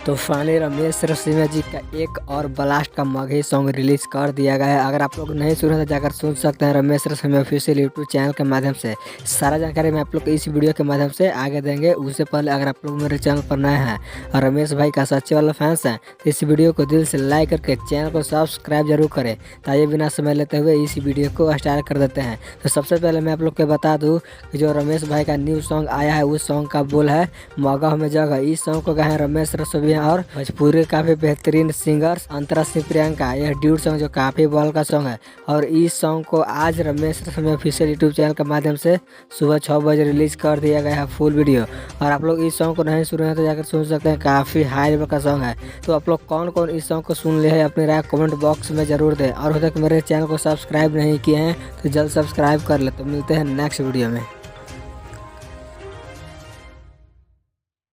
तो फाइनली रमेश रसीमा जी का एक और ब्लास्ट का मगही सॉन्ग रिलीज कर दिया गया है। अगर आप लोग नहीं सुने तो जाकर सुन सकते हैं रमेश रसीमा ऑफिशियल यूट्यूब चैनल के माध्यम से। सारा जानकारी मैं आप लोग इस वीडियो के माध्यम से आगे देंगे। उससे पहले अगर आप लोग मेरे चैनल पर नए हैं और रमेश भाई का सच्चे वाला फैंस हैं तो इस वीडियो को दिल से लाइक करके चैनल को सब्सक्राइब जरूर करें। ताकि बिना समय लेते हुए इस वीडियो को स्टार्ट कर देते हैं। तो सबसे पहले मैं आप लोग को बता दूँ कि जो रमेश भाई का न्यू सॉन्ग आया है उस सॉन्ग का बोल है मगह में जगह। इस सॉन्ग को गाए रमेश रसीमा और भोजपुरी काफी बेहतरीन सिंगर्स अंतरा सिंह प्रियंका। यह ड्यूट सॉन्ग जो काफी बॉल का सॉन्ग है और इस सॉन्ग को आज रमेश रसीमा ऑफिशियल यूट्यूब चैनल के माध्यम से सुबह 6 बजे रिलीज कर दिया गया है फुल वीडियो। और आप लोग इस सॉन्ग को नहीं सुने हैं तो जाकर सुन सकते हैं। काफी हाई लेवल का सॉन्ग है। तो आप लोग कौन कौन इस सॉन्ग को सुन लिए हैं अपनी राय कमेंट बॉक्स में जरूर दें। और अभी तक मेरे चैनल को सब्सक्राइब नहीं किए हैं तो जल्द सब्सक्राइब कर ले। तो मिलते हैं नेक्स्ट वीडियो में।